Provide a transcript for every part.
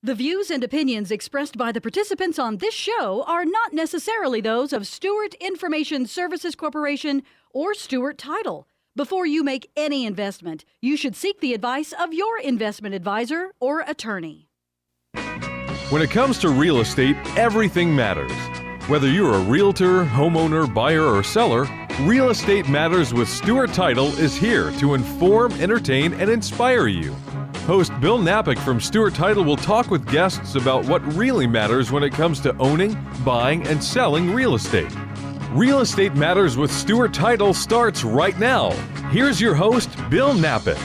The views and opinions expressed by the participants on this show are not necessarily those of Stewart Information Services Corporation or Stewart Title. Before you make any investment, you should seek the advice of your investment advisor or attorney. When it comes to real estate, everything matters. Whether you're a realtor, homeowner, buyer, or seller, Real Estate Matters with Stewart Title is here to inform, entertain, and inspire you. Host Bill Napick from Stewart Title will talk with guests about what really matters when it comes to owning, buying, and selling real estate. Real Estate Matters with Stewart Title starts right now. Here's your host, Bill Napick.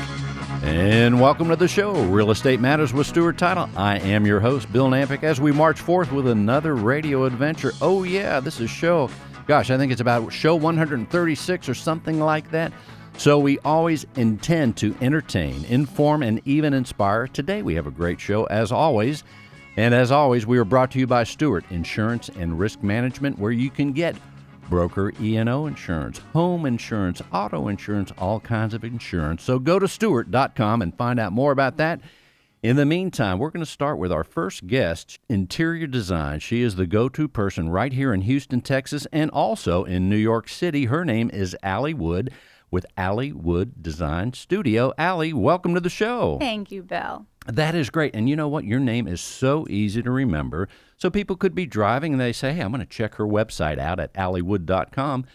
And welcome to the show, Real Estate Matters with Stewart Title. I am your host, Bill Napick, as we march forth with another radio adventure. Oh yeah, this is I think it's about show 136 or something like that. So we always intend to entertain, inform, and even inspire. Today we have a great show, as always. And as always, we are brought to you by Stewart Insurance and Risk Management, where you can get broker E&O insurance, home insurance, auto insurance, all kinds of insurance. So go to Stewart.com and find out more about that. In the meantime, we're going to start with our first guest, Interior Design. She is the go-to person right here in Houston, Texas, and also in New York City. Her name is Allie Wood, with Allie Wood Design Studio. Allie, welcome to the show. Thank you, Bill. That is great. And you know what? Your name is so easy to remember. So people could be driving and they say, hey, I'm going to check her website out at alliewood.com.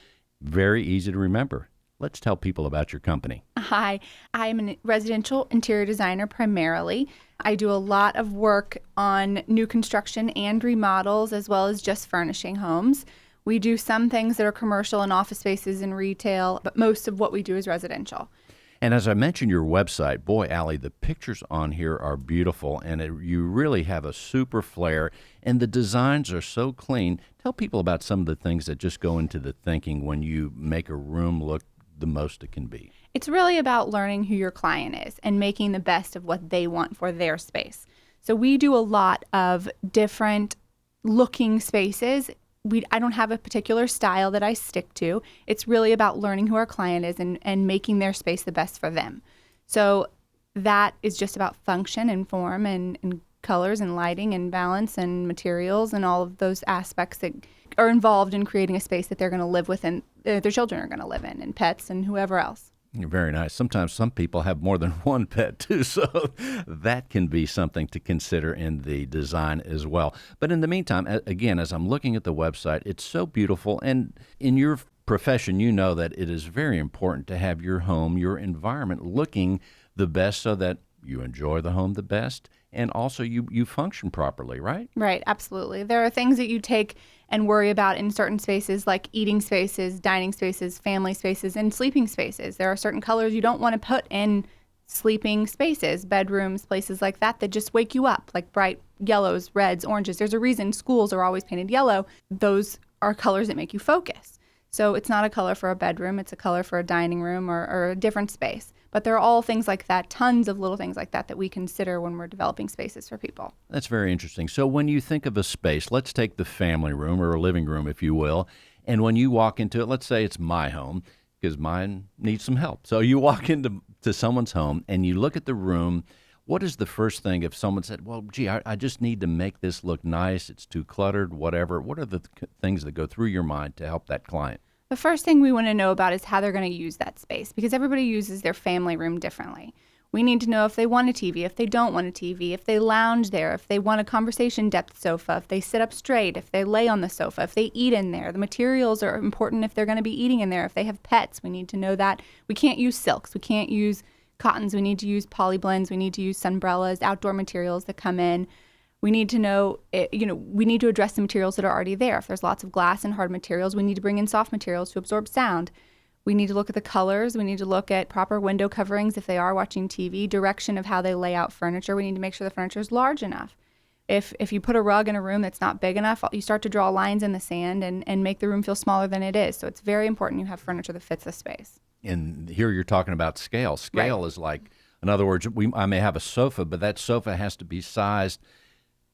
Very easy to remember. Let's tell people about your company. Hi, I'm a residential interior designer primarily. I do a lot of work on new construction and remodels, as well as just furnishing homes. We do some things that are commercial and office spaces and retail, but most of what we do is residential. And as I mentioned your website, boy, Allie, the pictures on here are beautiful, and you really have a super flair, and the designs are so clean. Tell people about some of the things that just go into the thinking when you make a room look the most it can be. It's really about learning who your client is and making the best of what they want for their space. So we do a lot of different looking spaces. I don't have a particular style that I stick to. It's really about learning who our client is and making their space the best for them. So that is just about function and form and colors and lighting and balance and materials and all of those aspects that are involved in creating a space that they're going to live with and their children are going to live in, and pets and whoever else. Very nice. Sometimes some people have more than one pet too, so that can be something to consider in the design as well. But in the meantime, again, as I'm looking at the website, it's so beautiful. And in your profession, you know that it is very important to have your home, your environment looking the best so that you enjoy the home the best and also you function properly, right? Right, absolutely. There are things that you take and worry about in certain spaces like eating spaces, dining spaces, family spaces, and sleeping spaces. There are certain colors you don't want to put in sleeping spaces, bedrooms, places like that just wake you up, like bright yellows, reds, oranges. There's a reason schools are always painted yellow. Those are colors that make you focus. So it's not a color for a bedroom, it's a color for a dining room or a different space. But there are all things like that, tons of little things like that we consider when we're developing spaces for people. That's very interesting. So when you think of a space, let's take the family room or a living room, if you will, and when you walk into it, let's say it's my home, because mine needs some help. So you walk into someone's home and you look at the room. What is the first thing if someone said, well, gee, I just need to make this look nice, it's too cluttered, whatever. What are the things that go through your mind to help that client? The first thing we want to know about is how they're going to use that space, because everybody uses their family room differently. We need to know if they want a TV, if they don't want a TV, if they lounge there, if they want a conversation depth sofa, if they sit up straight, if they lay on the sofa, if they eat in there. The materials are important if they're going to be eating in there. If they have pets, we need to know that. We can't use silks. We can't use cottons. We need to use poly blends. We need to use sunbrellas, outdoor materials that come in. We need to know, we need to address the materials that are already there. If there's lots of glass and hard materials, we need to bring in soft materials to absorb sound. We need to look at the colors. We need to look at proper window coverings if they are watching TV, direction of how they lay out furniture. We need to make sure the furniture is large enough. If you put a rug in a room that's not big enough, you start to draw lines in the sand and make the room feel smaller than it is. So it's very important you have furniture that fits the space. And here you're talking about scale. Scale Right. is like, in other words, I may have a sofa, but that sofa has to be sized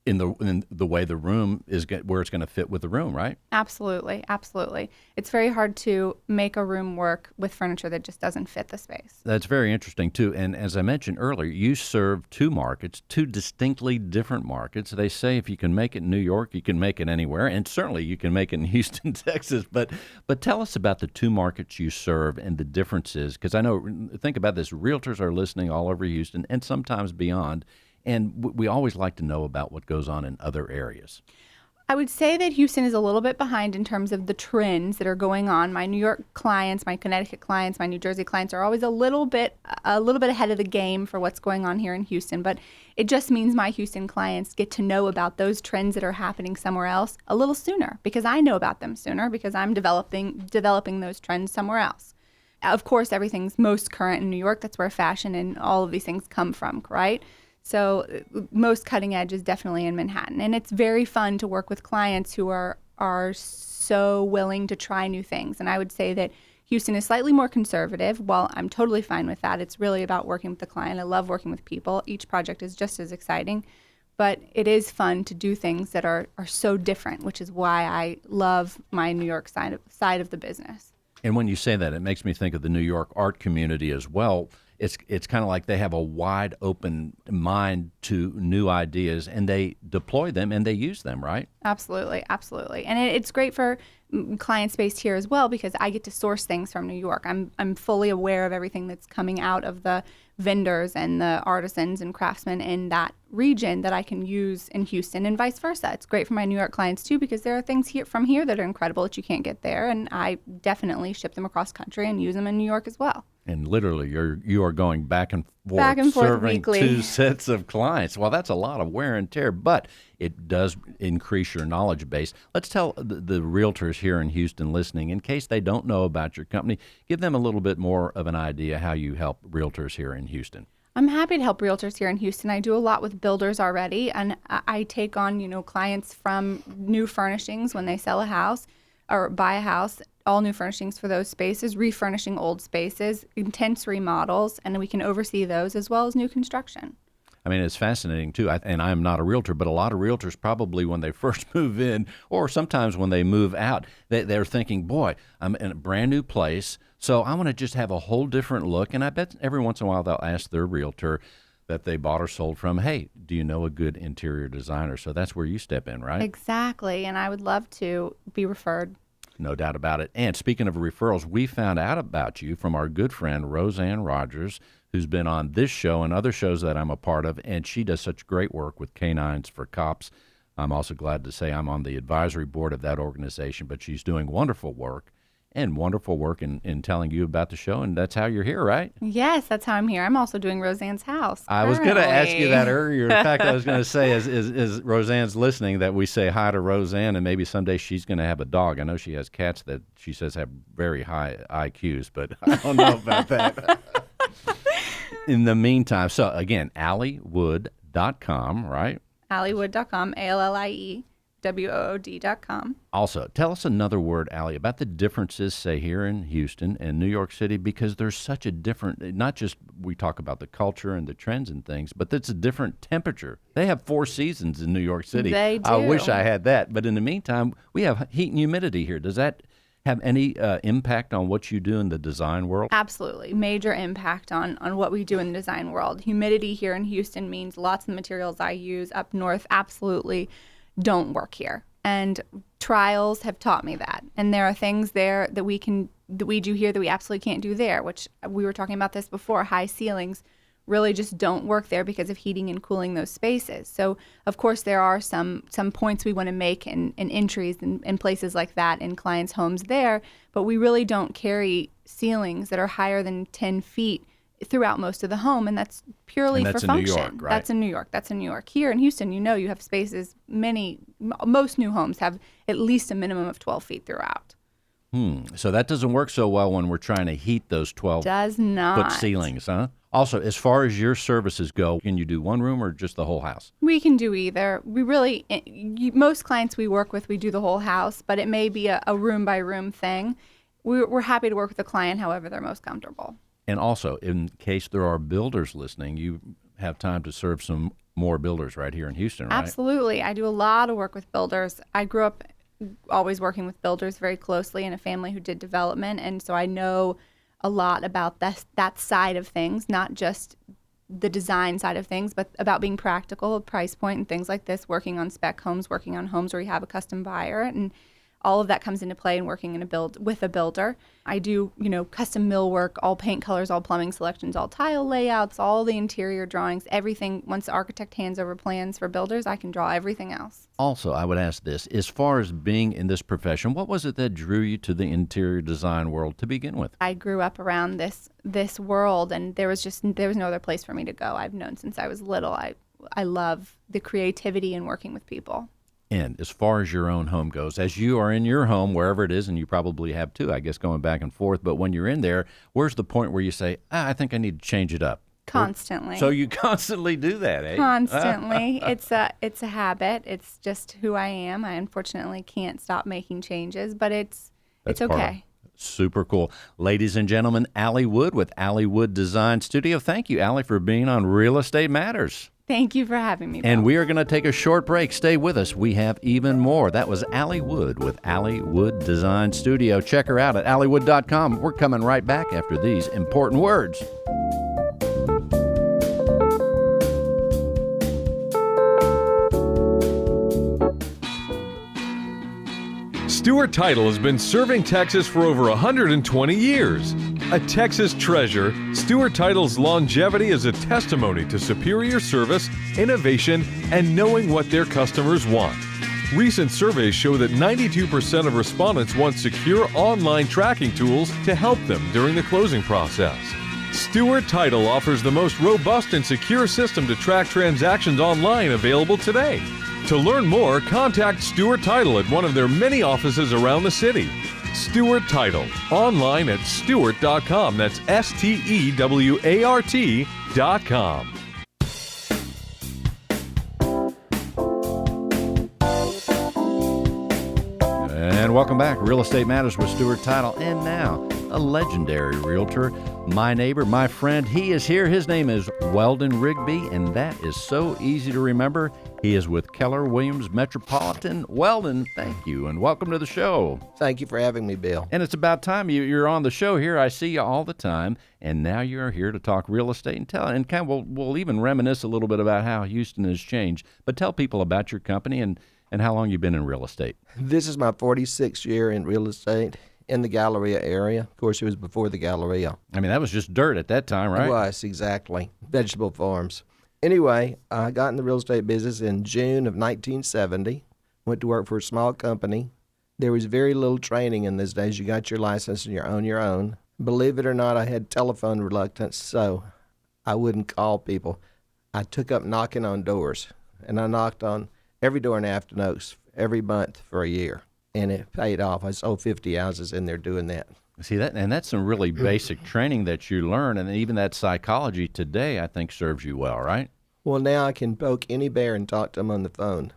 in the way the room is where it's going to fit with the room, right? Absolutely, absolutely. It's very hard to make a room work with furniture that just doesn't fit the space. That's very interesting too. And as I mentioned earlier, you serve two markets, two distinctly different markets. They say if you can make it in New York, you can make it anywhere, and certainly you can make it in Houston, Texas. But tell us about the two markets you serve and the differences, because I know, think about this, realtors are listening all over Houston and sometimes beyond. And we always like to know about what goes on in other areas. I would say that Houston is a little bit behind in terms of the trends that are going on. My New York clients, my Connecticut clients, my New Jersey clients are always a little bit ahead of the game for what's going on here in Houston. But it just means my Houston clients get to know about those trends that are happening somewhere else a little sooner, because I know about them sooner, because I'm developing those trends somewhere else. Of course, everything's most current in New York. That's where fashion and all of these things come from, right? So most cutting edge is definitely in Manhattan. And it's very fun to work with clients who are so willing to try new things. And I would say that Houston is slightly more conservative. While I'm totally fine with that, it's really about working with the client. I love working with people. Each project is just as exciting. But it is fun to do things that are so different, which is why I love my New York side of the business. And when you say that, it makes me think of the New York art community as well. It's kind of like they have a wide open mind to new ideas, and they deploy them and they use them, right? Absolutely, absolutely. And it's great for clients based here as well, because I get to source things from New York. I'm fully aware of everything that's coming out of the vendors and the artisans and craftsmen in that region that I can use in Houston, and vice versa. It's great for my New York clients too, because there are things from here that are incredible that you can't get there, and I definitely ship them across country and use them in New York as well. And literally, you are going back and forth serving weekly. two sets of clients. Well, that's a lot of wear and tear, but it does increase your knowledge base. Let's tell the realtors here in Houston listening, in case they don't know about your company, give them a little bit more of an idea how you help realtors here in Houston. I'm happy to help realtors here in Houston. I do a lot with builders already, and I take on, clients from new furnishings when they sell a house or buy a house, all new furnishings for those spaces, refurnishing old spaces, intense remodels, and we can oversee those as well as new construction. I mean, it's fascinating, too. And I'm not a realtor, but a lot of realtors probably when they first move in, or sometimes when they move out, they're thinking, boy, I'm in a brand new place, so I want to just have a whole different look. And I bet every once in a while they'll ask their realtor that they bought or sold from, hey, do you know a good interior designer? So that's where you step in, right? Exactly, and I would love to be referred. No doubt about it. And speaking of referrals, we found out about you from our good friend, Roseanne Rogers, who's been on this show and other shows that I'm a part of, and she does such great work with Canines for Cops. I'm also glad to say I'm on the advisory board of that organization, but she's doing wonderful work in telling you about the show, and that's how you're here, right? Yes, that's how I'm here. I'm also doing Roseanne's house. I was going to ask you that earlier. In fact, I was going to say, as Roseanne's listening, that we say hi to Roseanne, and maybe someday she's going to have a dog. I know she has cats that she says have very high IQs, but I don't know about that. In the meantime, so again, alliewood.com, right? alliewood.com, ALLIEWOOD.com. Also, tell us another word, Allie, about the differences, say, here in Houston and New York City, because there's such a different, not just we talk about the culture and the trends and things, but it's a different temperature. They have 4 seasons in New York City. They do. I wish I had that. But in the meantime, we have heat and humidity here. Does that have any impact on what you do in the design world? Absolutely. Major impact on what we do in the design world. Humidity here in Houston means lots of the materials I use up north absolutely don't work here. And trials have taught me that. And there are things there that we do here that we absolutely can't do there, which we were talking about this before. High ceilings really just don't work there because of heating and cooling those spaces. So, of course, there are some points we want to make in entries and places like that in clients' homes there, but we really don't carry ceilings that are higher than 10 feet throughout most of the home, and that's purely for function. That's in New York, right? That's in New York. Here in Houston, you have spaces, most new homes have at least a minimum of 12 feet throughout. So that doesn't work so well when we're trying to heat those 12-foot ceilings, huh? Also, as far as your services go, can you do one room or just the whole house? We can do either. We really, most clients we work with, we do the whole house, but it may be a room-by-room thing. We're happy to work with the client however they're most comfortable. And also, in case there are builders listening, you have time to serve some more builders right here in Houston, right? Absolutely. I do a lot of work with builders. I grew up always working with builders very closely in a family who did development, and so I know a lot about that side of things, not just the design side of things, but about being practical, price point, and things like this, working on spec homes, working on homes where you have a custom buyer, and all of that comes into play in working with a builder. I do, custom millwork, all paint colors, all plumbing selections, all tile layouts, all the interior drawings, everything. Once the architect hands over plans for builders, I can draw everything else. Also, I would ask this, as far as being in this profession, what was it that drew you to the interior design world to begin with? I grew up around this world, and there was no other place for me to go. I've known since I was little. I love the creativity in working with people. And as far as your own home goes, as you are in your home, wherever it is, and you probably have too, I guess, going back and forth, but when you're in there, where's the point where you say, I think I need to change it up? Constantly. So you constantly do that, eh? Constantly. It's a habit. It's just who I am. I unfortunately can't stop making changes, but it's okay. Super cool. Ladies and gentlemen, Allie Wood with Allie Wood Design Studio. Thank you, Allie, for being on Real Estate Matters. Thank you for having me, Bill. And we are going to take a short break. Stay with us. We have even more. That was Allie Wood with Allie Wood Design Studio. Check her out at alliewood.com. We're coming right back after these important words. Stewart Title has been serving Texas for over 120 years. A Texas treasure, Stewart Title's longevity is a testimony to superior service, innovation, and knowing what their customers want. Recent surveys show that 92% of respondents want secure online tracking tools to help them during the closing process. Stewart Title offers the most robust and secure system to track transactions online available today. To learn more, contact Stewart Title at one of their many offices around the city. Stewart Title, online at stewart.com. That's STEWART.com. And welcome back. Real Estate Matters with Stewart Title. And now, a legendary realtor, my neighbor, my friend. He is here. His name is Weldon Rigby, and that is so easy to remember. He is with Keller Williams Metropolitan. Weldon, thank you, and welcome to the show. Thank you for having me, Bill. And it's about time you're on the show here. I see you all the time, and now you're here to talk real estate and tell. And kind of we'll even reminisce a little bit about how Houston has changed. But tell people about your company and how long you've been in real estate. This is my 46th year in real estate in the Galleria area. Of course, it was before the Galleria. I mean, that was just dirt at that time, right? It was, exactly. Vegetable farms. Anyway, I got in the real estate business in June of 1970. Went to work for a small company. There was very little training in those days. You got your license and you're on your own. Believe it or not, I had telephone reluctance, so I wouldn't call people. I took up knocking on doors, and I knocked on every door in Afton Oaks every month for a year, and it paid off. I sold 50 houses in there doing that. See that, and that's some really basic training that you learn, and even that psychology today, I think, serves you well, right? Well, now I can poke any bear and talk to them on the phone.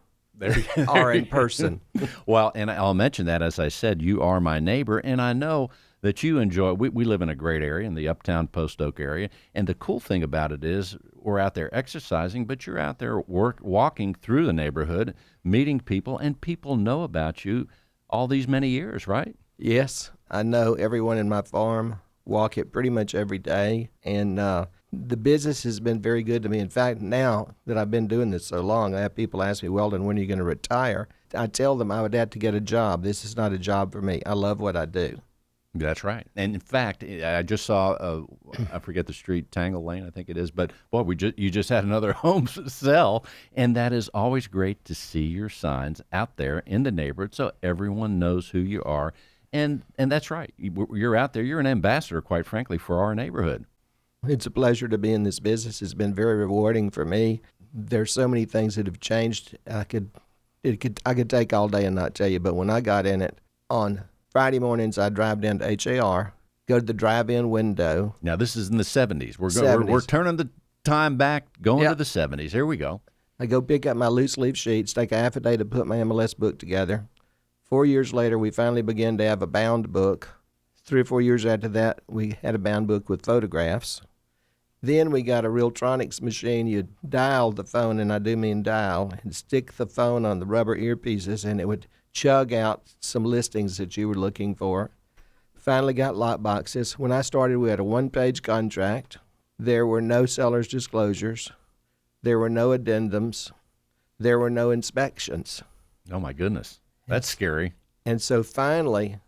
Or in person. Well, and I'll mention that, as I said, you are my neighbor, and I know that you enjoy, we live in a great area, in the uptown Post Oak area, and the cool thing about it is we're out there exercising, but you're out there walking through the neighborhood, meeting people, and people know about you all these many years, right? Yes, I know everyone in my farm, walk it pretty much every day, and the business has been very good to me. In fact, now that I've been doing this so long, I have people ask me, Weldon, when are you going to retire? I tell them I would have to get a job. This is not a job for me. I love what I do. That's right. And in fact, I just saw, I forget the street, Tangle Lane, I think it is, but boy, you just had another home sell, and that is always great to see your signs out there in the neighborhood so everyone knows who you are. And that's right. You're out there. You're an ambassador, quite frankly, for our neighborhood. It's a pleasure to be in this business. It's been very rewarding for me. There's so many things that have changed. I could take all day and not tell you, but when I got in it, on Friday mornings I'd drive down to HAR, go to the drive-in window. Now this is in the 70s. We're turning the time back, going to the 70s. Here we go. I go pick up my loose leaf sheets, take a half a day to put my MLS book together. 4 years later, we finally began to have a bound book. 3 or 4 years after that, we had a bound book with photographs. Then we got a Realtronics machine. You dial the phone, and I do mean dial, and stick the phone on the rubber earpieces, and it would chug out some listings that you were looking for. Finally got lock boxes. When I started, we had a one-page contract. There were no seller's disclosures. There were no addendums. There were no inspections. Oh, my goodness. That's scary. And so finally,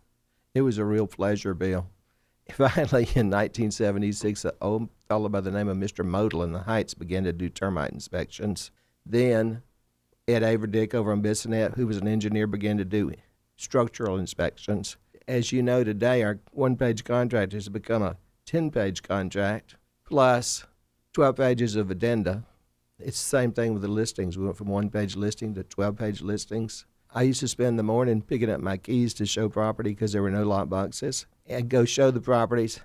it was a real pleasure, Bill. Finally, in 1976, an old fellow by the name of Mr. Model in the Heights began to do termite inspections. Then Ed Averdick over on Bissonnet, who was an engineer, began to do structural inspections. As you know today, our one-page contract has become a 10-page contract, plus 12 pages of addenda. It's the same thing with the listings. We went from one-page listing to 12-page listings. I used to spend the morning picking up my keys to show property because there were no lock boxes. I'd go show the properties,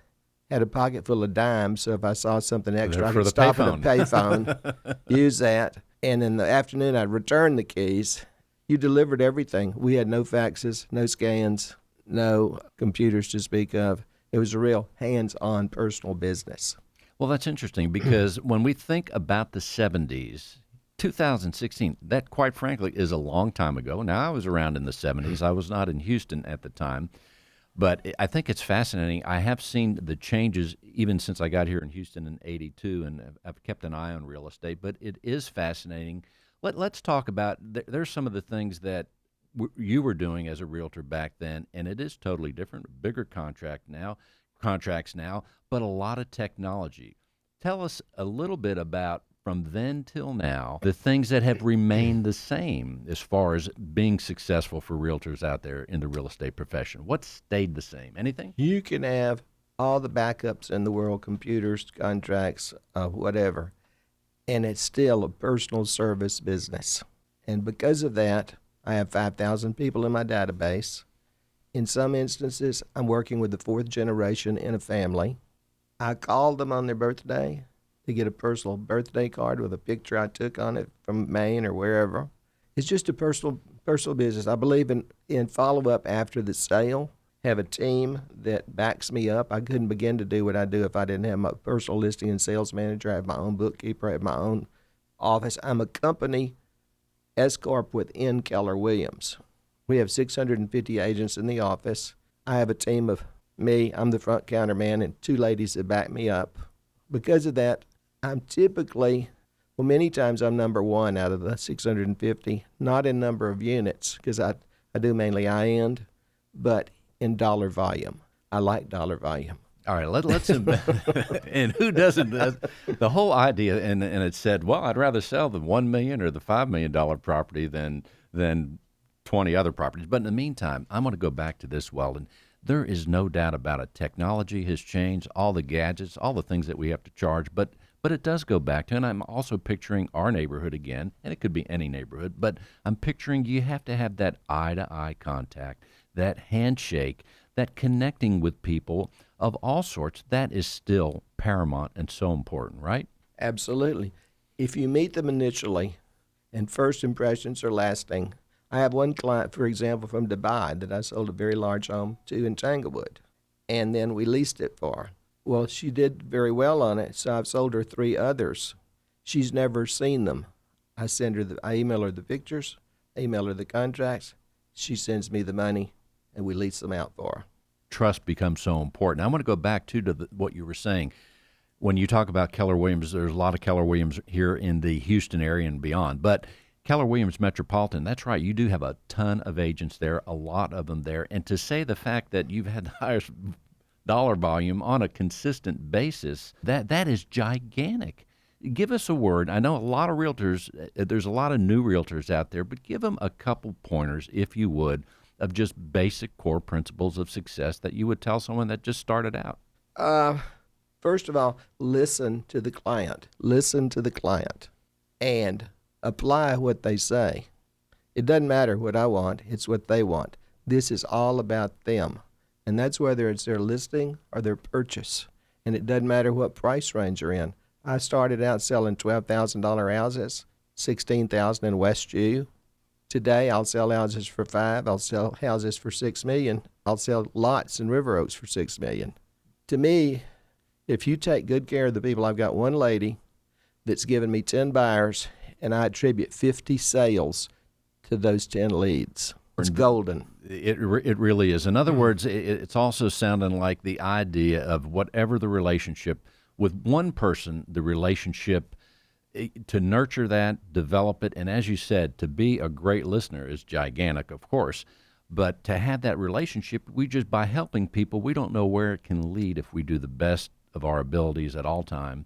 had a pocket full of dimes, so if I saw something extra, I could stop at a payphone, use that, and in the afternoon I'd return the keys. You delivered everything. We had no faxes, no scans, no computers to speak of. It was a real hands-on personal business. Well, that's interesting because when we think about the 70s, 2016, that quite frankly is a long time ago. Now, I was around in the 70s. I was not in Houston at the time. But I think it's fascinating. I have seen the changes even since I got here in Houston in '82, and I've kept an eye on real estate. But it is fascinating. Let's talk about, there's some of the things that you were doing as a realtor back then, and it is totally different. Bigger contracts now, but a lot of technology. Tell us a little bit about, from then till now, the things that have remained the same as far as being successful for realtors out there in the real estate profession. What stayed the same? Anything? You can have all the backups in the world, computers, contracts, whatever, and it's still a personal service business. And because of that, I have 5,000 people in my database. In some instances, I'm working with the fourth generation in a family. I call them on their birthday to get a personal birthday card with a picture I took on it from Maine or wherever. It's just a personal business. I believe in follow-up after the sale. Have a team that backs me up. I couldn't begin to do what I do if I didn't have my personal listing and sales manager. I have my own bookkeeper. I have my own office. I'm a company S-Corp within Keller Williams. We have 650 agents in the office. I have a team of me. I'm the front counter man and two ladies that back me up. Because of that, I'm typically, many times I'm number one out of the 650, not in number of units, because I do mainly high-end, but in dollar volume. I like dollar volume. All right, let's and who doesn't? The whole idea, and it said, well, I'd rather sell the $1 million or the $5 million property than 20 other properties. But in the meantime, I'm going to go back to this, Weldon. There is no doubt about it. Technology has changed, all the gadgets, all the things that we have to charge, but it does go back to, and I'm also picturing our neighborhood again, and it could be any neighborhood, but I'm picturing you have to have that eye-to-eye contact, that handshake, that connecting with people of all sorts. That is still paramount and so important, right? Absolutely. If you meet them initially and first impressions are lasting, I have one client, for example, from Dubai that I sold a very large home to in Tanglewood, and then we leased it for her. Well, she did very well on it, so I've sold her 3 others. She's never seen them. I email her the pictures, email her the contracts. She sends me the money, and we lease them out for her. Trust becomes so important. I want to go back to what you were saying. When you talk about Keller Williams, there's a lot of Keller Williams here in the Houston area and beyond, but Keller Williams Metropolitan, that's right. You do have a ton of agents there, a lot of them there. And to say the fact that you've had the highest dollar volume on a consistent basis, that is gigantic. Give us a word. I know a lot of realtors, there's a lot of new realtors out there, but give them a couple pointers, if you would, of just basic core principles of success that you would tell someone that just started out. First of all, listen to the client. Listen to the client. And apply what they say. It doesn't matter what I want, it's what they want. This is all about them. And that's whether it's their listing or their purchase. And it doesn't matter what price range you're in. I started out selling $12,000 houses, $16,000 in West U. Today I'll sell houses for $5 million, I'll sell houses for $6 million, I'll sell lots in River Oaks for $6 million. To me, If you take good care of the people, I've got one lady that's given me 10 buyers, and I attribute 50 sales to those 10 leads. It's golden. It really is. In other words, it's also sounding like the idea of whatever the relationship with one person, the relationship to nurture that, develop it, and as you said, to be a great listener is gigantic, of course. But to have that relationship, we just by helping people, we don't know where it can lead if we do the best of our abilities at all time.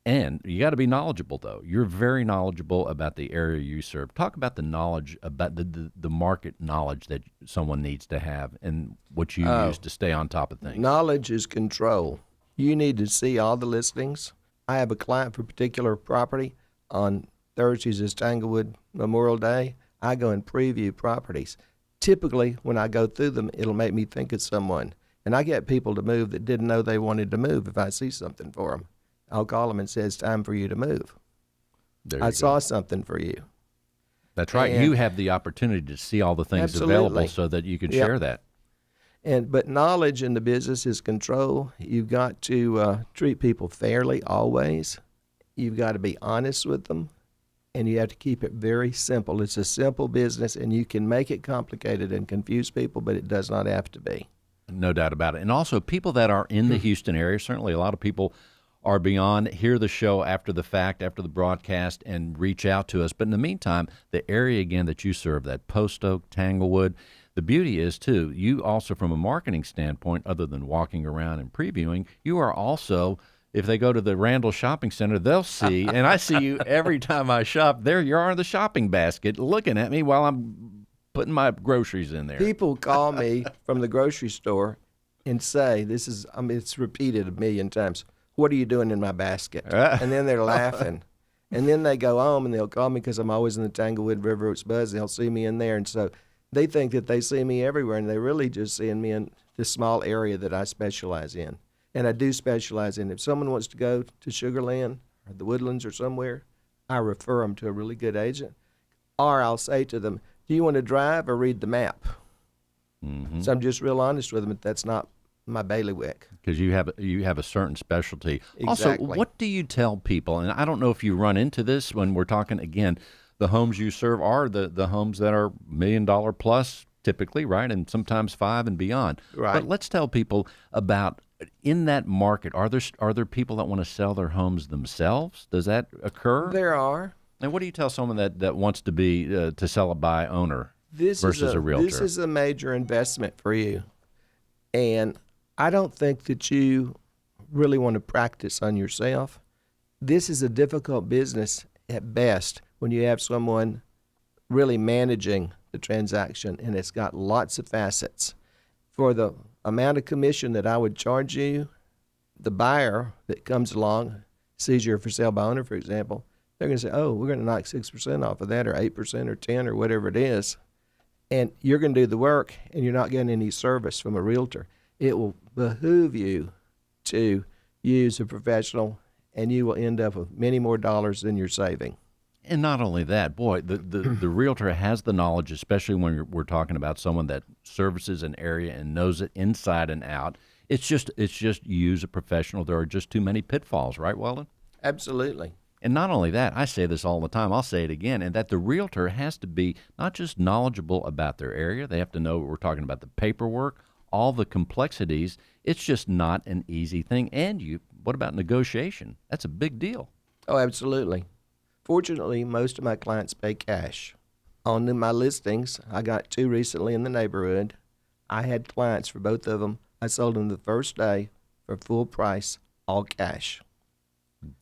And you got to be knowledgeable, though. You're very knowledgeable about the area you serve. Talk about the knowledge, about the market knowledge that someone needs to have and what you use to stay on top of things. Knowledge is control. You need to see all the listings. I have a client for a particular property. On Thursdays is Tanglewood Memorial Day. I go and preview properties. Typically, when I go through them, it'll make me think of someone. And I get people to move that didn't know they wanted to move if I see something for them. I'll call them and say, it's time for you to move. I saw something for you. That's right. And you have the opportunity to see all the things available so that you can share that. But knowledge in the business is control. You've got to treat people fairly always. You've got to be honest with them. And you have to keep it very simple. It's a simple business, and you can make it complicated and confuse people, but it does not have to be. No doubt about it. And also, people that are in the Houston area, certainly a lot of people are beyond, hear the show after the fact, after the broadcast, and reach out to us. But in the meantime, the area, again, that you serve, that Post Oak, Tanglewood, the beauty is, too, you also, from a marketing standpoint, other than walking around and previewing, you are also, if they go to the Randall Shopping Center, they'll see, and I see you every time I shop, there you are in the shopping basket looking at me while I'm putting my groceries in there. People call me from the grocery store and say, it's repeated a million times, what are you doing in my basket? And then they're laughing. And then they go home and they'll call me because I'm always in the Tanglewood River Oaks Buzz. They'll see me in there. And so they think that they see me everywhere, and they really just see me in this small area that I specialize in. And I do specialize in. If someone wants to go to Sugar Land or the Woodlands or somewhere, I refer them to a really good agent. Or I'll say to them, do you want to drive or read the map? Mm-hmm. So I'm just real honest with them. That's not my bailiwick. Because you have a certain specialty. Exactly. Also, what do you tell people? And I don't know if you run into this when we're talking, again, the homes you serve are the homes that are $1 million plus typically, right? And sometimes 5 and beyond. Right. But let's tell people about, in that market, are there people that want to sell their homes themselves? Does that occur? There are. And what do you tell someone that wants to be to sell it by owner versus a realtor? This is a major investment for you. And I don't think that you really want to practice on yourself. This is a difficult business at best when you have someone really managing the transaction, and it's got lots of facets. For the amount of commission that I would charge you, the buyer that comes along, sees you're for sale by owner, for example, they're going to say, oh, we're going to knock 6% off of that, or 8% or 10 or whatever it is. And you're going to do the work, and you're not getting any service from a realtor. It will behoove you to use a professional, and you will end up with many more dollars than you're saving. And not only that, boy, the realtor has the knowledge, especially when we're talking about someone that services an area and knows it inside and out. It's just use a professional. There are just too many pitfalls, right, Weldon? Absolutely. And not only that, I say this all the time, I'll say it again, and that the realtor has to be not just knowledgeable about their area, they have to know, we're talking about the paperwork, all the complexities. It's just not an easy thing. And what about negotiation? That's a big deal. Oh, absolutely. Fortunately, most of my clients pay cash. On my listings, I got 2 recently in the neighborhood. I had clients for both of them. I sold them the first day for full price, all cash.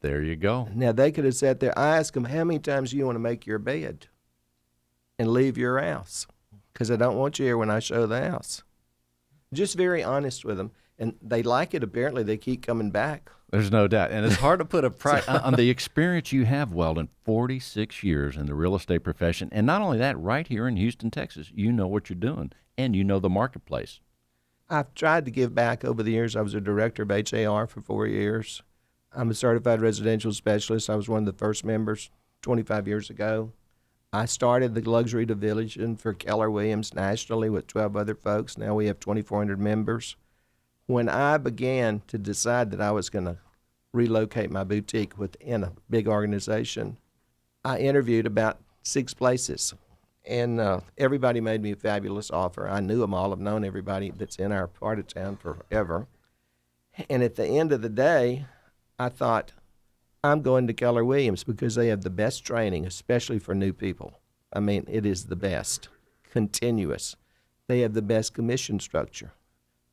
There you go. Now, they could have sat there. I asked them, how many times do you want to make your bed and leave your house? Because I don't want you here when I show the house. Just very honest with them. And they like it. Apparently, they keep coming back. There's no doubt. And it's hard to put a price on the experience you have, Weldon, 46 years in the real estate profession. And not only that, right here in Houston, Texas, you know what you're doing, and you know the marketplace. I've tried to give back over the years. I was a director of HAR for 4 years. I'm a certified residential specialist. I was one of the first members 25 years ago. I started the luxury division for Keller Williams nationally with 12 other folks. Now we have 2,400 members. When I began to decide that I was going to relocate my boutique within a big organization, I interviewed about 6 places, and everybody made me a fabulous offer. I knew them all. I've known everybody that's in our part of town forever. And at the end of the day, I thought, I'm going to Keller Williams because they have the best training, especially for new people. I mean, it is the best, continuous. They have the best commission structure.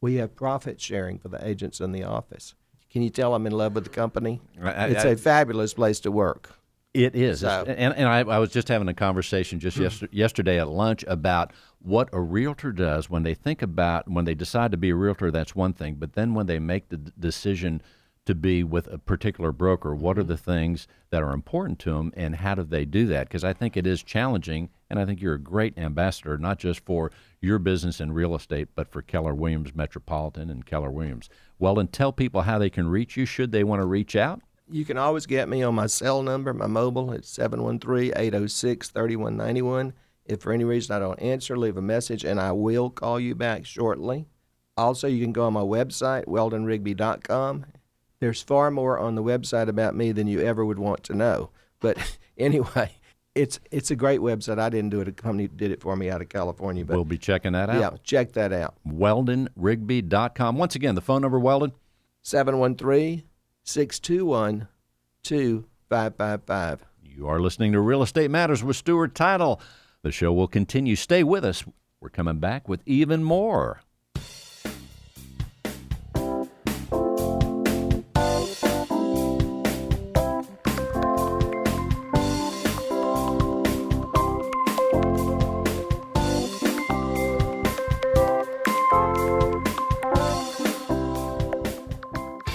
We have profit sharing for the agents in the office. Can you tell I'm in love with the company? It's a fabulous place to work. It is. So, And I was just having a conversation just yesterday at lunch about what a realtor does when they decide to be a realtor, that's one thing. But then when they make the decision to be with a particular broker, what are the things that are important to them and how do they do that? Because I think it is challenging, and I think you're a great ambassador, not just for your business in real estate, but for Keller Williams Metropolitan and Keller Williams. Well, and tell people how they can reach you should they want to reach out. You can always get me on my cell number, my mobile. It's 713-806-3191. If for any reason I don't answer, leave a message, and I will call you back shortly. Also, you can go on my website, weldonrigby.com. There's far more on the website about me than you ever would want to know. But anyway, it's a great website. I didn't do it. A company did it for me out of California. But we'll be checking that out. Yeah, check that out. WeldonRigby.com. Once again, the phone number, Weldon? 713-621-2555. You are listening to Real Estate Matters with Stewart Title. The show will continue. Stay with us. We're coming back with even more.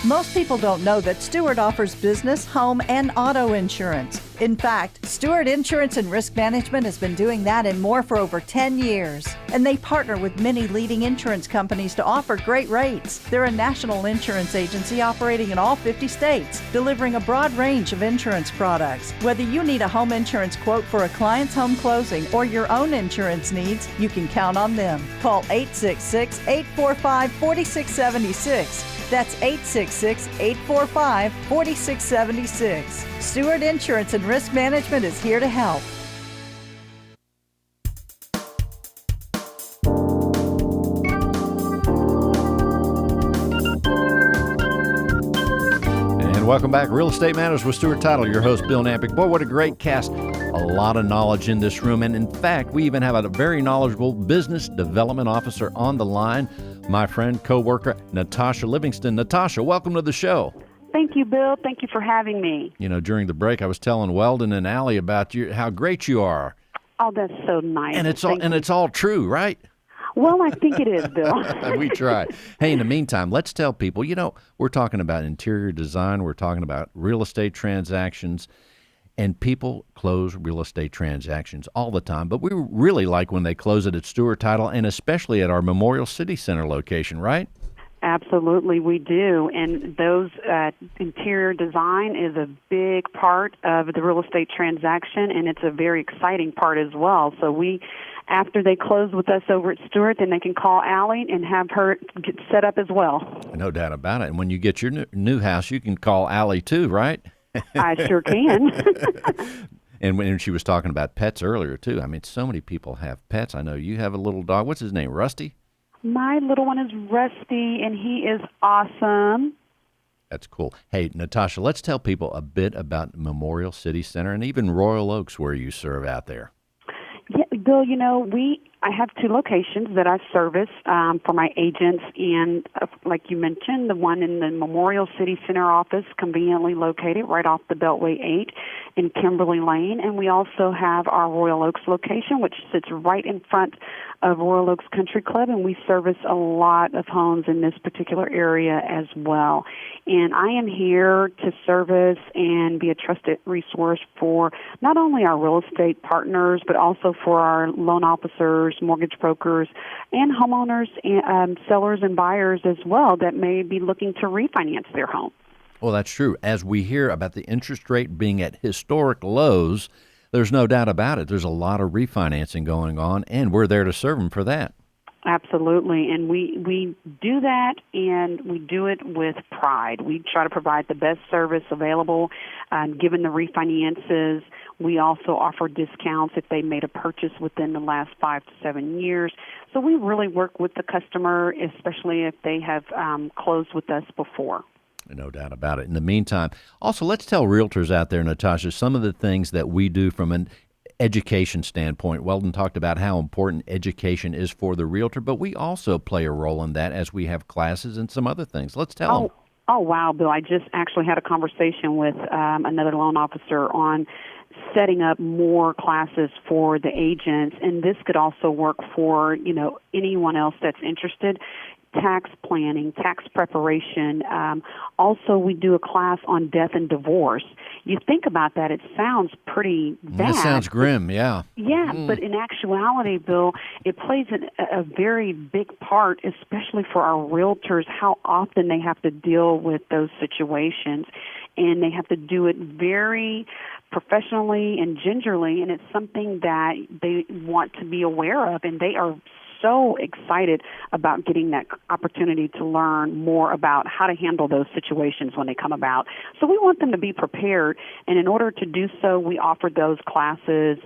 Most people don't know that Stewart offers business, home, and auto insurance. In fact, Stewart Insurance and Risk Management has been doing that and more for over 10 years. And they partner with many leading insurance companies to offer great rates. They're a national insurance agency operating in all 50 states, delivering a broad range of insurance products. Whether you need a home insurance quote for a client's home closing or your own insurance needs, you can count on them. Call 866-845-4676. That's 866-845-4676. Stewart Insurance and Risk Management is here to help. And welcome back. Real Estate Matters with Stewart Title, your host, Bill Nampick. Boy, what a great cast. A lot of knowledge in this room. And in fact, we even have a very knowledgeable business development officer on the line, my friend, co-worker, Natasha Livingston. Natasha, welcome to the show. Thank you, Bill. Thank you for having me. You know, during the break, I was telling Weldon and Allie about you, how great you are. Oh, that's so nice. And it's all true, right? Well, I think it is, Bill. We try. Hey, in the meantime, let's tell people, you know, we're talking about interior design. We're talking about real estate transactions. And people close real estate transactions all the time. But we really like when they close it at Stewart Title, and especially at our Memorial City Center location, right? Absolutely, we do. And those interior design is a big part of the real estate transaction, and it's a very exciting part as well. So after they close with us over at Stewart, then they can call Allie and have her get set up as well. No doubt about it. And when you get your new house, you can call Allie too, right? I sure can. And when she was talking about pets earlier, too, I mean, so many people have pets. I know you have a little dog. What's his name, Rusty? My little one is Rusty, and he is awesome. That's cool. Hey, Natasha, let's tell people a bit about Memorial City Center and even Royal Oaks, where you serve out there. Yeah, Bill, you know, I have 2 locations that I service for my agents, and like you mentioned, the one in the Memorial City Center office, conveniently located right off the Beltway 8 in Kimberly Lane, and we also have our Royal Oaks location, which sits right in front of Royal Oaks Country Club, and we service a lot of homes in this particular area as well. And I am here to service and be a trusted resource for not only our real estate partners, but also for our loan officers, mortgage brokers, and homeowners, and sellers and buyers as well that may be looking to refinance their home. Well, that's true. As we hear about the interest rate being at historic lows, there's no doubt about it. There's a lot of refinancing going on, and we're there to serve them for that. Absolutely, and we do that, and we do it with pride. We try to provide the best service available, given the refinances. We also offer discounts if they made a purchase within the last 5 to 7 years. So we really work with the customer, especially if they have closed with us before. No doubt about it. In the meantime, also, let's tell realtors out there, Natasha, some of the things that we do from an education standpoint. Weldon talked about how important education is for the realtor, but we also play a role in that as we have classes and some other things. Let's tell them. Oh, wow, Bill. I just actually had a conversation with another loan officer on setting up more classes for the agents, and this could also work for, anyone else that's interested. Tax planning, tax preparation. Also, we do a class on death and divorce. You think about that, it sounds pretty bad. That sounds grim, yeah. Yeah, but in actuality, Bill, it plays a very big part, especially for our realtors, how often they have to deal with those situations. And they have to do it very professionally and gingerly, and it's something that they want to be aware of, and they are so excited about getting that opportunity to learn more about how to handle those situations when they come about. So we want them to be prepared, and in order to do so, we offer those classes.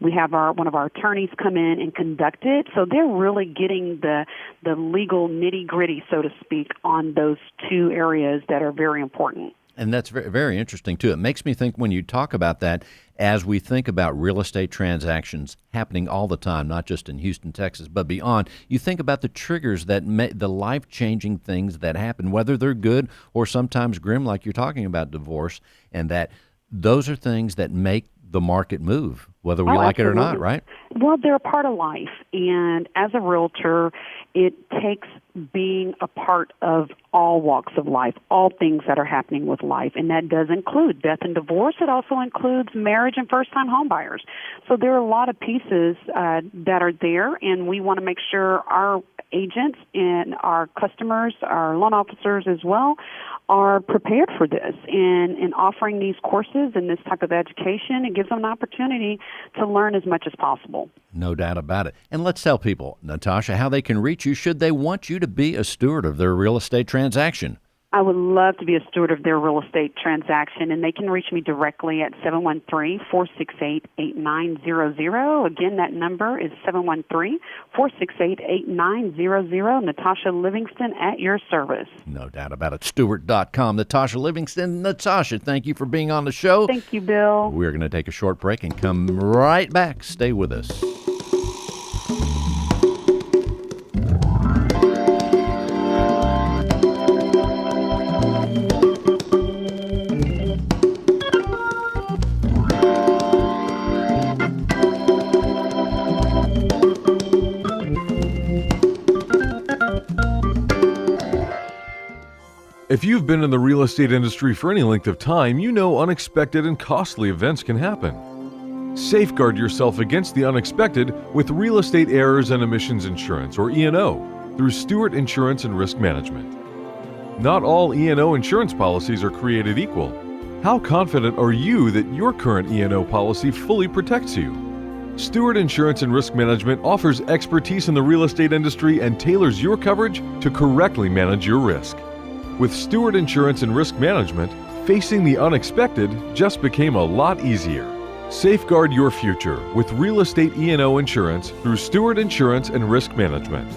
We have one of our attorneys come in and conduct it, so they're really getting the legal nitty-gritty, so to speak, on those two areas that are very important. And that's very, very interesting, too. It makes me think when you talk about that, as we think about real estate transactions happening all the time, not just in Houston, Texas, but beyond, you think about the triggers that the life-changing things that happen, whether they're good or sometimes grim, like you're talking about divorce, and that those are things that make the market move, whether we like it or not, right? Well, they're a part of life, and as a realtor, it takes being a part of all walks of life, all things that are happening with life, and that does include death and divorce. It also includes marriage and first-time home buyers. So there are a lot of pieces that are there, and we want to make sure our agents and our customers, our loan officers as well, are prepared for this. And in offering these courses and this type of education, it gives them an opportunity to learn as much as possible. No doubt about it. And let's tell people, Natasha, how they can reach you should they want you to be a steward of their real estate transaction. I would love to be a steward of their real estate transaction, and they can reach me directly at 713-468-8900. Again, that number is 713-468-8900. Natasha Livingston at your service. No doubt about it. Stewart.com. Natasha Livingston. Natasha, thank you for being on the show. Thank you, Bill. We're going to take a short break and come right back. Stay with us. If you've been in the real estate industry for any length of time, you know unexpected and costly events can happen. Safeguard yourself against the unexpected with Real Estate Errors and Omissions Insurance, or E&O, through Stewart Insurance and Risk Management. Not all E&O insurance policies are created equal. How confident are you that your current E&O policy fully protects you? Stewart Insurance and Risk Management offers expertise in the real estate industry and tailors your coverage to correctly manage your risk. With Stewart Insurance and Risk Management, facing the unexpected just became a lot easier. Safeguard your future with real estate E&O insurance through Stewart Insurance and Risk Management.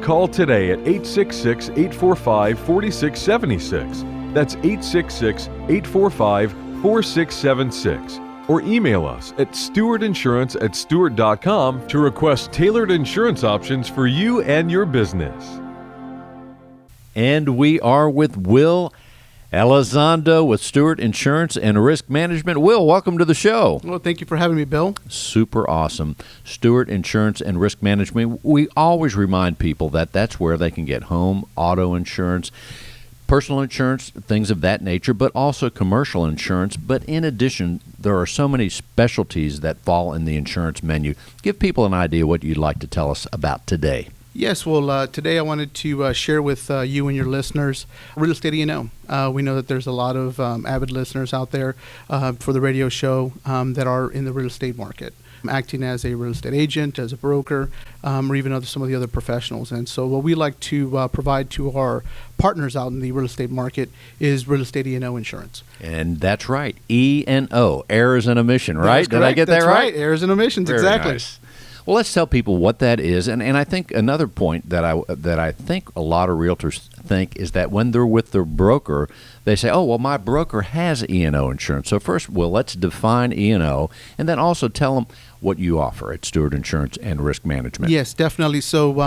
Call today at 866-845-4676. That's 866-845-4676. Or email us at stewartinsurance@stewart.com to request tailored insurance options for you and your business. And we are with Will Elizondo with Stewart Insurance and Risk Management. Will, welcome to the show. Well, thank you for having me, Bill. Super awesome. Stewart Insurance and Risk Management. We always remind people that that's where they can get home, auto insurance, personal insurance, things of that nature, but also commercial insurance. But in addition, there are so many specialties that fall in the insurance menu. Give people an idea what you'd like to tell us about today. Yes, well, today I wanted to share with you and your listeners real estate E&O. We know that there's a lot of avid listeners out there for the radio show that are in the real estate market. acting as a real estate agent, as a broker, or even some of the other professionals. And so what we like to provide to our partners out in the real estate market is real estate E&O insurance. And that's right, E&O, errors and omission, right? Did I get that That's right? Errors and omissions, Very exactly. nice. Well, let's tell people what that is, and I think another point that I think a lot of realtors think is that when they're with their broker, they say, "Oh, well, my broker has E&O insurance." So first, let's define E&O, and then also tell them what you offer at Stewart Insurance and Risk Management. Yes, definitely. So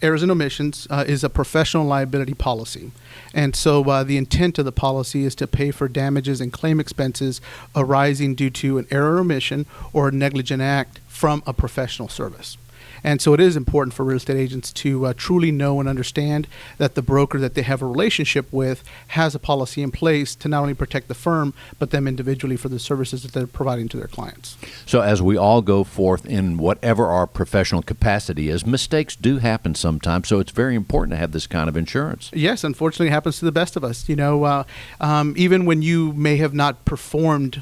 errors and omissions is a professional liability policy. And so the intent of the policy is to pay for damages and claim expenses arising due to an error or omission or a negligent act from a professional service. And so it is important for real estate agents to truly know and understand that the broker that they have a relationship with has a policy in place to not only protect the firm, but them individually for the services that they're providing to their clients. So as we all go forth in whatever our professional capacity is, mistakes do happen sometimes, so it's very important to have this kind of insurance. Yes, unfortunately, it happens to the best of us. Even when you may have not performed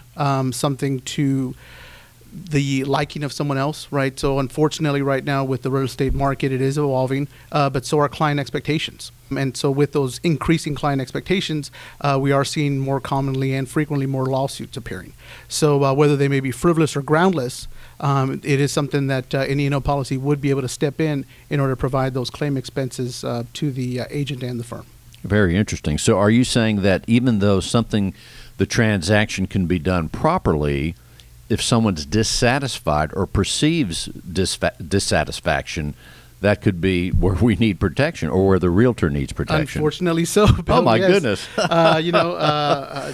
something to the liking of someone else, right? So unfortunately right now with the real estate market, it is evolving, but so are client expectations. And so with those increasing client expectations, we are seeing more commonly and frequently more lawsuits appearing. So whether they may be frivolous or groundless, it is something that an E&O policy would be able to step in order to provide those claim expenses to the agent and the firm. Very interesting. So are you saying that even though the transaction can be done properly, if someone's dissatisfied or perceives dissatisfaction, that could be where we need protection or where the realtor needs protection? Unfortunately so, Bill, oh, my yes. goodness.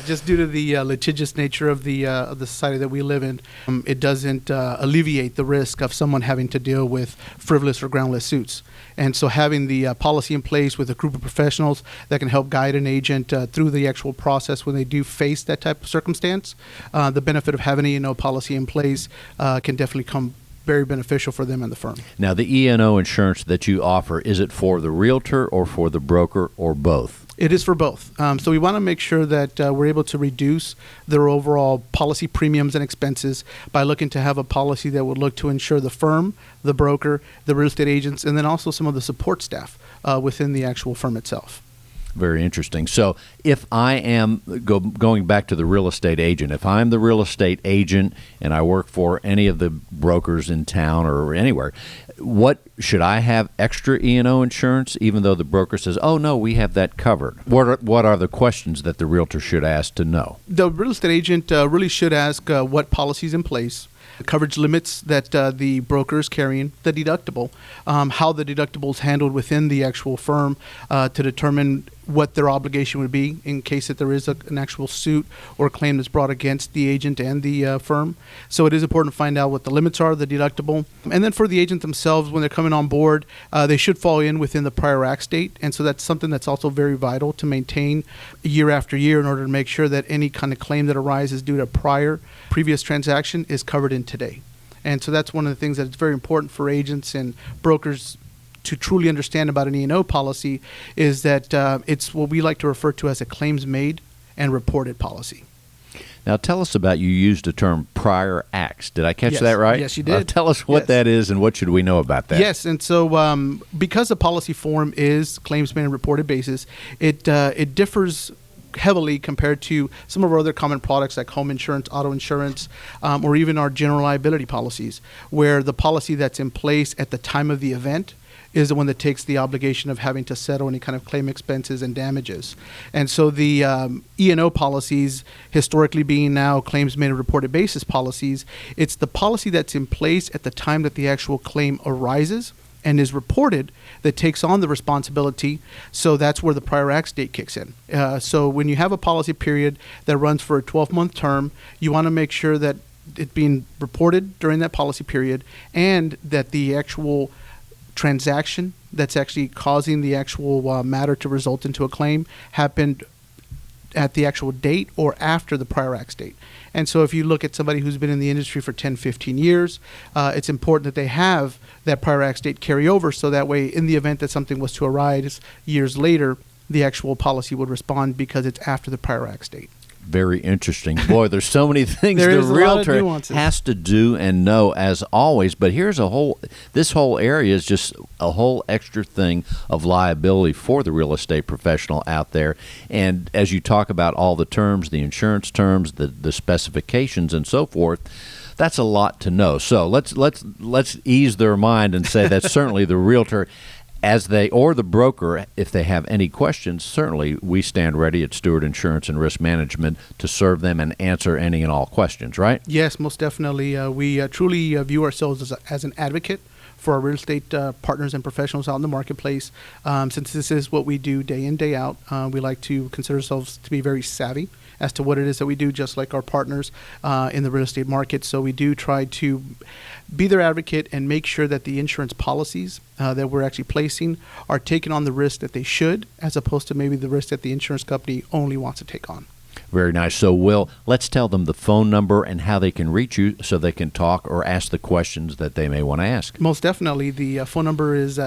Just due to the litigious nature of the society that we live in, it doesn't alleviate the risk of someone having to deal with frivolous or groundless suits. And so having the policy in place with a group of professionals that can help guide an agent through the actual process when they do face that type of circumstance, the benefit of having an E&O policy in place can definitely come very beneficial for them and the firm. Now, the E&O insurance that you offer, is it for the realtor or for the broker or both? It is for both. So we want to make sure that we're able to reduce their overall policy premiums and expenses by looking to have a policy that would look to insure the firm, the broker, the real estate agents, and then also some of the support staff within the actual firm itself. Very interesting. So if I am going back to the real estate agent, if I'm the real estate agent and I work for any of the brokers in town or anywhere, what should I have extra E&O insurance, even though the broker says, "Oh no, we have that covered"? What are the questions that the realtor should ask to know? The real estate agent really should ask what policies in place, the coverage limits that the broker is carrying, the deductible, how the deductible is handled within the actual firm to determine what their obligation would be in case that there is an actual suit or claim that's brought against the agent and the firm. So it is important to find out what the limits are, the deductible. And then for the agent themselves, when they're coming on board, they should fall in within the prior act date. And so that's something that's also very vital to maintain year after year in order to make sure that any kind of claim that arises due to previous transaction is covered in today. And so that's one of the things that's very important for agents and brokers to truly understand about an E&O policy is that it's what we like to refer to as a claims made and reported policy. Now tell us about, you used the term prior acts. Did I catch Yes. that right? Yes, you did. Tell us what Yes. that is and what should we know about that? Yes, and so because the policy form is claims made and reported basis, it differs heavily compared to some of our other common products like home insurance, auto insurance, or even our general liability policies, where the policy that's in place at the time of the event is the one that takes the obligation of having to settle any kind of claim expenses and damages. And so the E&O policies, historically being now claims made and reported basis policies, it's the policy that's in place at the time that the actual claim arises and is reported that takes on the responsibility. So that's where the prior acts date kicks in. So when you have a policy period that runs for a 12-month term, you want to make sure that it's being reported during that policy period and that the actual transaction that's actually causing the actual matter to result into a claim happened at the actual date or after the prior acts date. And so if you look at somebody who's been in the industry for 10, 15 years, it's important that they have that prior acts date carry over so that way in the event that something was to arise years later, the actual policy would respond because it's after the prior acts date. very interesting. Boy, there's so many things There the is a lot of realtor nuances. has to do and know as always. But here's this whole area is just a whole extra thing of liability for the real estate professional out there. And as you talk about all the terms, the insurance terms, the specifications, and so forth, that's a lot to know. So let's ease their mind and say that certainly the realtor, or the broker, if they have any questions, certainly we stand ready at Stewart Insurance and Risk Management to serve them and answer any and all questions, right? Yes, most definitely. We truly view ourselves as an advocate for our real estate partners and professionals out in the marketplace. Since this is what we do day in, day out, we like to consider ourselves to be very savvy as to what it is that we do, just like our partners in the real estate market. So we do try to be their advocate and make sure that the insurance policies that we're actually placing are taking on the risk that they should, as opposed to maybe the risk that the insurance company only wants to take on. Very nice. So, Will, let's tell them the phone number and how they can reach you so they can talk or ask the questions that they may want to ask. Most definitely. The phone number is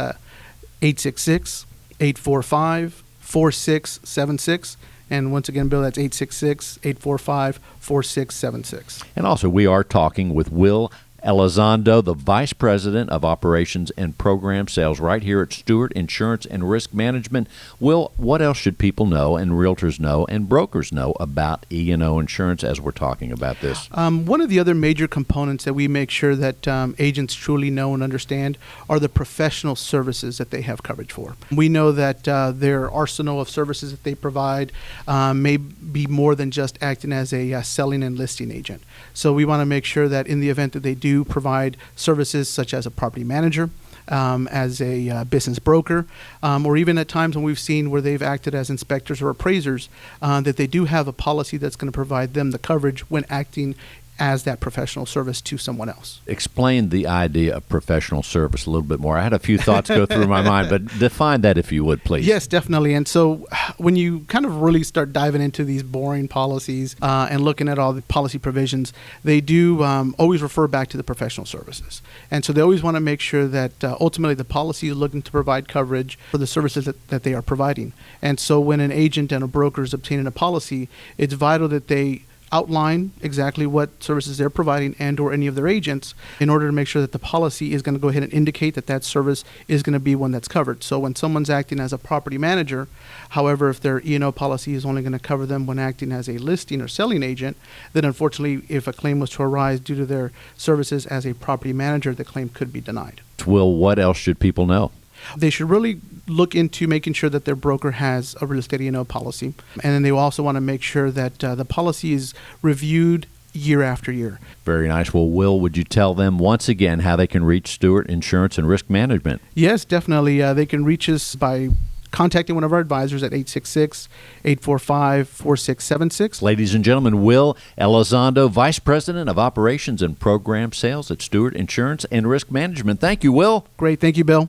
866-845-4676. And once again, Bill, that's 866-845-4676. And also, we are talking with Will Elizondo, the Vice President of Operations and Program Sales right here at Stewart Insurance and Risk Management. Will, what else should people know and realtors know and brokers know about E&O insurance as we're talking about this? One of the other major components that we make sure that agents truly know and understand are the professional services that they have coverage for. We know that their arsenal of services that they provide may be more than just acting as a selling and listing agent. So we want to make sure that in the event that they do provide services such as a property manager, as a business broker, or even at times when we've seen where they've acted as inspectors or appraisers, that they do have a policy that's going to provide them the coverage when acting as that professional service to someone else. Explain the idea of professional service a little bit more. I had a few thoughts go through my mind, but define that if you would, please. Yes, definitely. And so when you kind of really start diving into these boring policies and looking at all the policy provisions, they do always refer back to the professional services. And so they always want to make sure that ultimately the policy is looking to provide coverage for the services that they are providing. And so when an agent and a broker is obtaining a policy, it's vital that they outline exactly what services they're providing and or any of their agents in order to make sure that the policy is going to go ahead and indicate that that service is going to be one that's covered. So when someone's acting as a property manager, however, if their E&O policy is only going to cover them when acting as a listing or selling agent, then unfortunately, if a claim was to arise due to their services as a property manager, the claim could be denied. Will, what else should people know? They should really look into making sure that their broker has a real estate E&O policy. And then they also want to make sure that the policy is reviewed year after year. Very nice. Well, Will, would you tell them once again how they can reach Stewart Insurance and Risk Management? Yes, definitely. They can reach us by contacting one of our advisors at 866-845-4676. Ladies and gentlemen, Will Elizondo, Vice President of Operations and Program Sales at Stewart Insurance and Risk Management. Thank you, Will. Great. Thank you, Bill.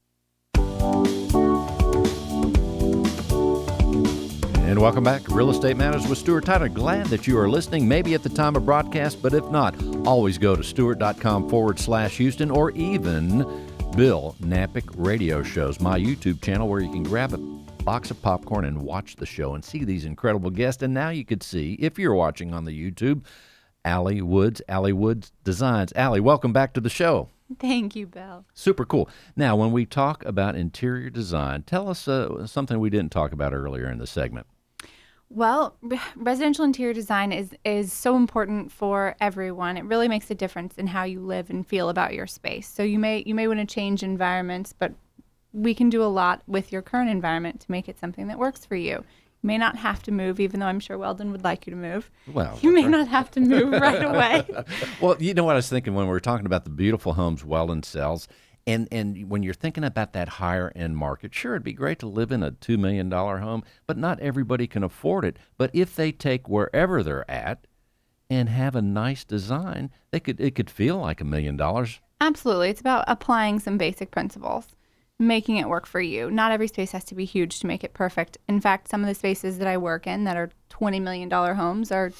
And welcome back to Real Estate Matters with Stewart Title. Glad that you are listening, maybe at the time of broadcast, but if not, always go to stewart.com/Houston or even Bill Napick Radio Shows, my YouTube channel where you can grab a box of popcorn and watch the show and see these incredible guests. And now you could see, if you're watching on the YouTube, Allie Wood's Designs. Allie, welcome back to the show. Thank you, Bill. Super cool. Now, when we talk about interior design, tell us something we didn't talk about earlier in the segment. Well, residential interior design is so important for everyone. It really makes a difference in how you live and feel about your space. So you may want to change environments, but we can do a lot with your current environment to make it something that works for you. You may not have to move, even though I'm sure Weldon would like you to move. Well, you may not have to move right away. Well, you know what I was thinking when we were talking about the beautiful homes Weldon sells, and when you're thinking about that higher end market, sure, it'd be great to live in a $2 million home, but not everybody can afford it. But if they take wherever they're at and have a nice design, it could feel like $1 million. Absolutely. It's about applying some basic principles, making it work for you. Not every space has to be huge to make it perfect. In fact, some of the spaces that I work in that are $20 million homes are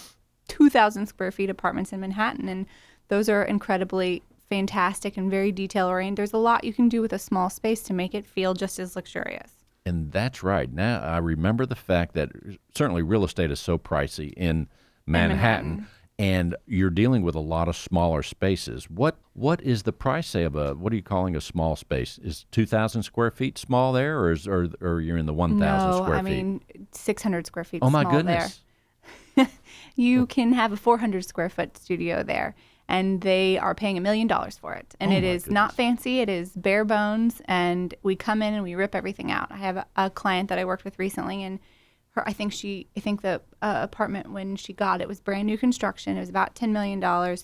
2,000 square feet apartments in Manhattan, and those are incredibly fantastic and very detail-oriented. There's a lot you can do with a small space to make it feel just as luxurious. And that's right. Now, I remember the fact that certainly real estate is so pricey in Manhattan. And you're dealing with a lot of smaller spaces. What is the price, say, of what are you calling a small space? Is 2,000 square feet small there, or you're in the 1,000 square feet? No, I mean 600 square feet. Oh my small goodness! There. You can have a 400 square foot studio there, and they are paying $1 million for it. And it is not fancy. It is bare bones, and we come in and we rip everything out. I have a client that I worked with recently, and I think the apartment when she got it was brand new construction. It was about $10 million.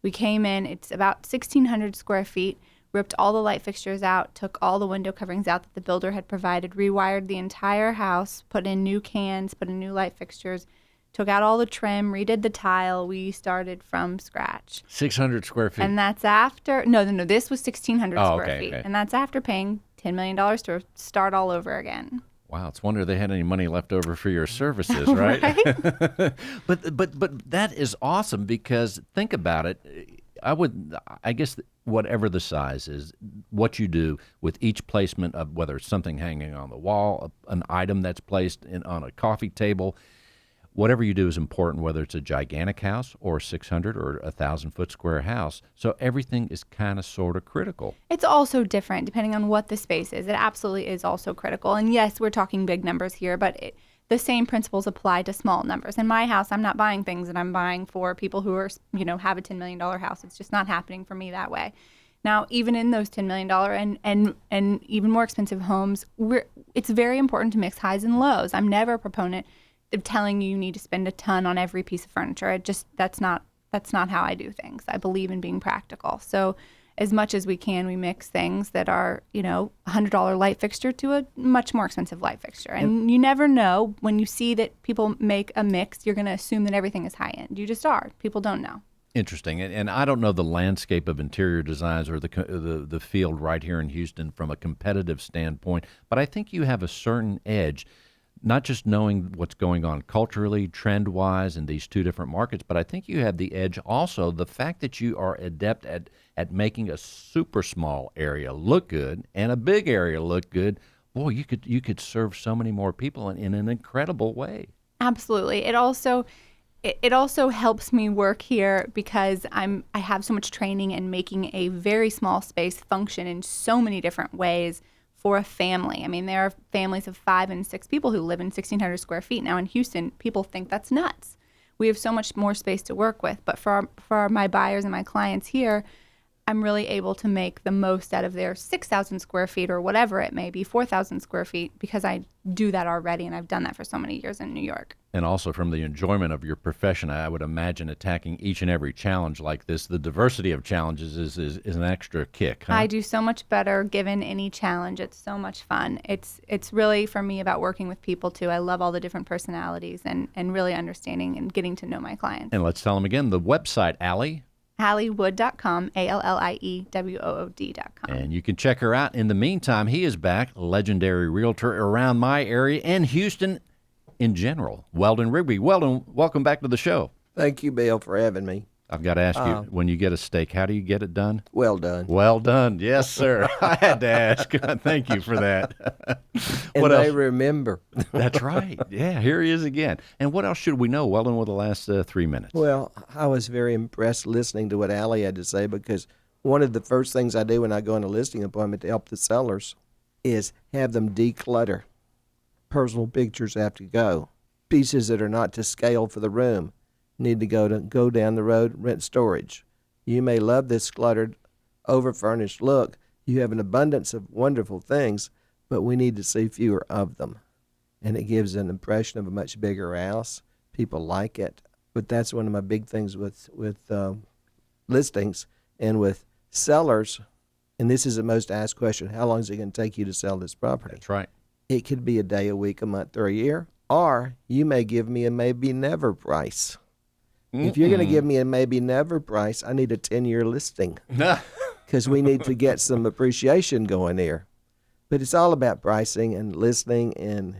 We came in. It's about 1,600 square feet. Ripped all the light fixtures out. Took all the window coverings out that the builder had provided. Rewired the entire house. Put in new cans. Put in new light fixtures. Took out all the trim. Redid the tile. We started from scratch. 600 square feet. And that's after no. This was 1,600 square feet, okay. and that's after paying $10 million to start all over again. Wow, it's a wonder they had any money left over for your services, right? Right? But that is awesome because think about it. I guess whatever the size is, what you do with each placement of whether it's something hanging on the wall, an item that's placed on a coffee table, whatever you do is important, whether it's a gigantic house or a 600 or 1,000-foot square house. So everything is kind of sort of critical. It's also different depending on what the space is. It absolutely is also critical. And yes, we're talking big numbers here, but the same principles apply to small numbers. In my house, I'm not buying things that I'm buying for people who are, have a $10 million house. It's just not happening for me that way. Now, even in those $10 million and even more expensive homes, it's very important to mix highs and lows. I'm never a proponent of telling you need to spend a ton on every piece of furniture. That's not how I do things. I believe in being practical. So as much as we can, we mix things that are, $100 light fixture to a much more expensive light fixture. And you never know. When you see that people make a mix, you're going to assume that everything is high end. You just are. People don't know. Interesting. And I don't know the landscape of interior designs or the field right here in Houston from a competitive standpoint, but I think you have a certain edge. Not just knowing what's going on culturally, trend-wise in these two different markets, but I think you have the edge also, the fact that you are adept at making a super small area look good and a big area look good. Boy, you could serve so many more people in an incredible way. Absolutely. It also helps me work here because I have so much training in making a very small space function in so many different ways for a family. I mean, there are families of 5 and 6 people who live in 1,600 square feet. Now in Houston, people think that's nuts. We have so much more space to work with. But for my buyers and my clients here, I'm really able to make the most out of their 6,000 square feet or whatever it may be, 4,000 square feet, because I do that already, and I've done that for so many years in New York. And also from the enjoyment of your profession, I would imagine attacking each and every challenge like this, the diversity of challenges is an extra kick. Huh? I do so much better given any challenge. It's so much fun. It's really, for me, about working with people, too. I love all the different personalities and really understanding and getting to know my clients. And let's tell them again, the website, Allie? AllieWood.com, ALLIEWOOD.com. And you can check her out. In the meantime, he is back, legendary realtor around my area and Houston in general, Weldon Rigby. Weldon, welcome back to the show. Thank you, Bill, for having me. I've got to ask you, when you get a steak, how do you get it done? Well done. Well done. Yes, sir. I had to ask. Thank you for that. And they remember. That's right. Yeah, here he is again. And what else should we know, Weldon, with the last 3 minutes? Well, I was very impressed listening to what Allie had to say because one of the first things I do when I go on a listing appointment to help the sellers is have them declutter. Personal pictures have to go. Pieces that are not to scale for the room need to go down the road, rent storage. You may love this cluttered, over-furnished look. You have an abundance of wonderful things, but we need to see fewer of them. And it gives an impression of a much bigger house. People like it. But that's one of my big things with listings and with sellers. And this is the most asked question. How long is it going to take you to sell this property? That's right. It could be a day, a week, a month, or a year. Or you may give me a maybe never price. If you're going to give me a maybe never price, I need a 10-year listing because we need to get some appreciation going here. But it's all about pricing and listening and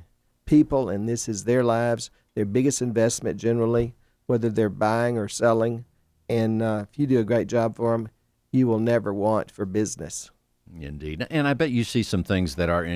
people, and this is their lives, their biggest investment generally, whether they're buying or selling. And if you do a great job for them, you will never want for business. Indeed. And I bet you see some things that are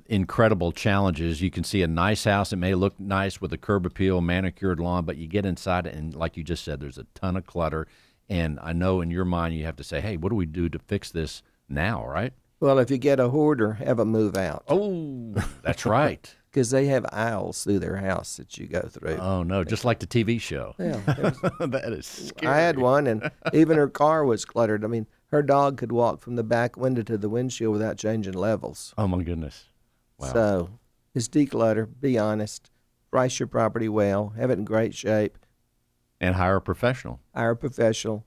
incredible challenges. You can see a nice house. It may look nice with a curb appeal, manicured lawn, but you get inside it, and like you just said, there's a ton of clutter. And I know in your mind you have to say, hey, what do we do to fix this now, right? Well, if you get a hoarder, have them move out. Oh, that's right. Because they have aisles through their house that you go through. Oh, no, just like the TV show. Yeah, That is scary. I had one, and even her car was cluttered. I mean, her dog could walk from the back window to the windshield without changing levels. Oh, my goodness. Wow. So just declutter, be honest, price your property well, have it in great shape. And hire a professional. Hire a professional.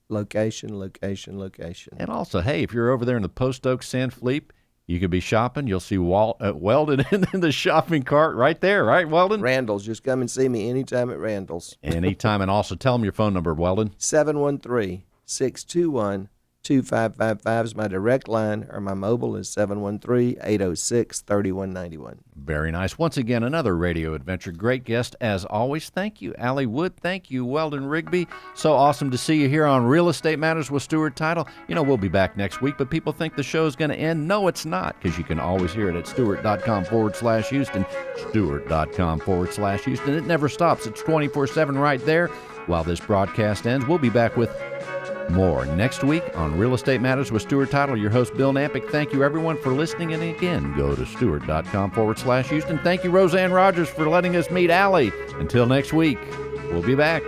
Location, location, location. And also, hey, if you're over there in the Post Oak San Felipe, you could be shopping. You'll see Weldon in the shopping cart right there, right, Weldon? Randall's. Just come and see me anytime at Randall's. Anytime. And also tell them your phone number, Weldon. 713-621-2555 is my direct line, or my mobile is 713-806-3191. Very nice. Once again, another radio adventure. Great guest, as always. Thank you, Allie Wood. Thank you, Weldon Rigby. So awesome to see you here on Real Estate Matters with Stewart Title. You know, we'll be back next week, but people think the show's going to end. No, it's not, because you can always hear it at Stewart.com/Houston, Stewart.com/Houston. It never stops. It's 24/7 right there. While this broadcast ends, we'll be back with more next week on Real Estate Matters with Stewart Title. Your host, Bill Nampick. Thank you, everyone, for listening. And again, go to Stewart.com/Houston. Thank you, Roseanne Rogers, for letting us meet Allie. Until next week, we'll be back.